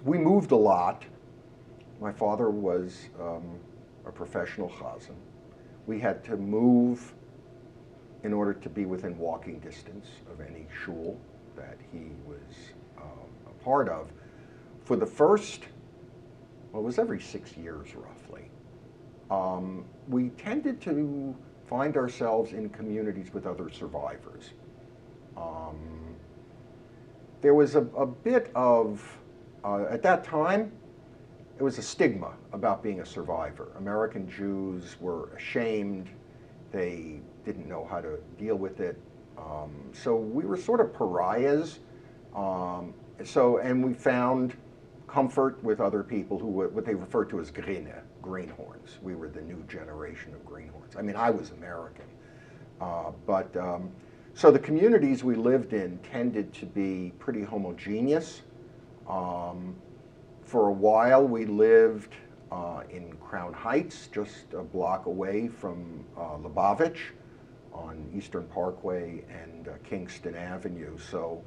we moved a lot. My father was a professional chazan. We had to move in order to be within walking distance of any shul that he was a part of. For the first, well, it was every 6 years roughly, we tended to find ourselves in communities with other survivors. There was a bit of, at that time, it was a stigma about being a survivor. American Jews were ashamed. They didn't know how to deal with it. So we were sort of pariahs. And we found comfort with other people who were what they referred to as greenhorns. We were the new generation of greenhorns. I mean, I was American. So the communities we lived in tended to be pretty homogeneous. For a while, we lived in Crown Heights, just a block away from Lubavitch on Eastern Parkway and Kingston Avenue. So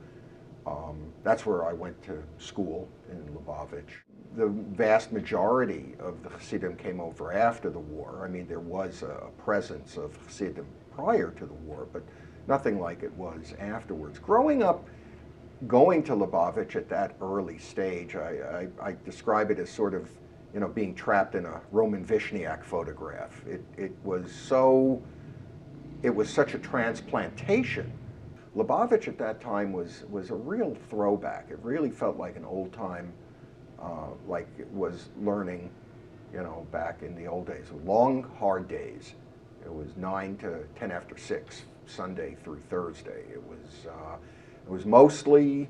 that's where I went to school, in Lubavitch. The vast majority of the Hasidim came over after the war. I mean, there was a presence of Hasidim prior to the war, but nothing like it was afterwards. Growing up, going to Lubavitch at that early stage, I describe it as sort of, you know, being trapped in a Roman Vishniak photograph. It was such a transplantation. Lubavitch at that time was a real throwback. It really felt like an old time, like it was learning, you know, back in the old days. Long, hard days. It was 9 to 10 after 6, Sunday through Thursday. It was mostly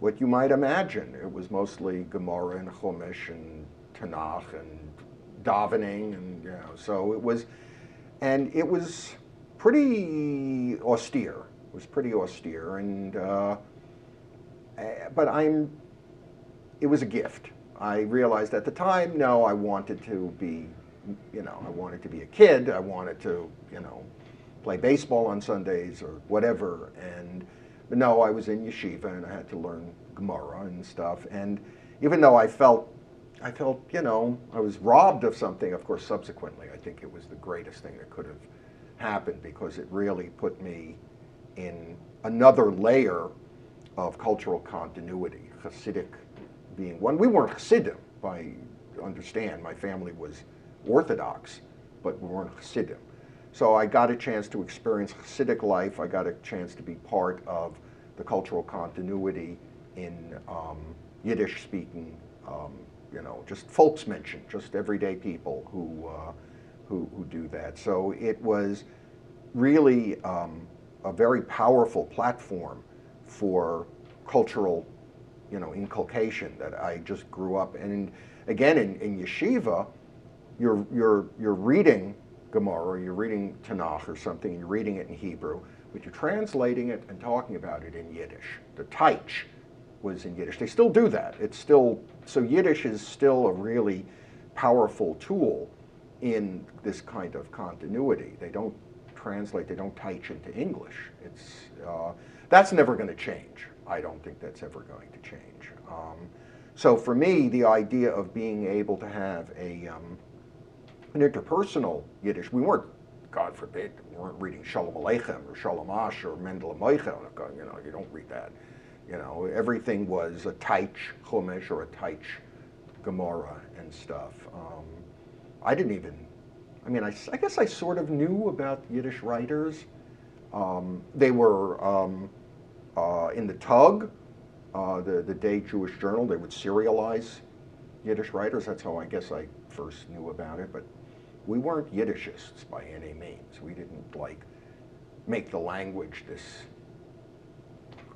what you might imagine. It was mostly Gemara and Chumash and Tanakh and davening, and you know, so it was pretty austere. It was pretty austere, and it was a gift. I realized at the time, no, I wanted to be, you know, I wanted to be a kid. I wanted to, you know, play baseball on Sundays or whatever. But no, I was in yeshiva and I had to learn Gemara and stuff. And even though I felt, you know, I was robbed of something, of course, subsequently, I think it was the greatest thing that could have happened, because it really put me in another layer of cultural continuity, Hasidic being one. We weren't Hasidim, I understand. My family was Orthodox, but we weren't Hasidim. So I got a chance to experience Hasidic life. I got a chance to be part of the cultural continuity in Yiddish-speaking, you know, just folksmenschen, just everyday people who do that. So it was really a very powerful platform for cultural, you know, inculcation that I just grew up. And again, in yeshiva, you're reading Gemara, you're reading Tanakh or something, and you're reading it in Hebrew, but you're translating it and talking about it in Yiddish. The Taich was in Yiddish. They still do that. It's still, so Yiddish is still a really powerful tool in this kind of continuity. They don't translate, they don't Taich into English. That's never going to change. I don't think that's ever going to change. So for me, the idea of being able to have an interpersonal Yiddish, we weren't, God forbid, we weren't reading Shalom Aleichem or Shalom Ash or Mendel Moicha. You know, you don't read that. You know, everything was a Taich Chumash or a Taich Gemara and stuff. I didn't even, I mean, I guess I sort of knew about Yiddish writers. They were in the Tug, the Day Jewish Journal. They would serialize Yiddish writers. That's how I guess I first knew about it. But we weren't Yiddishists by any means. We didn't like make the language this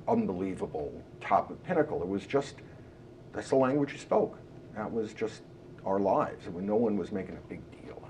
unbelievable top of pinnacle. It was just, that's the language you spoke. That was just our lives. I mean, no one was making a big deal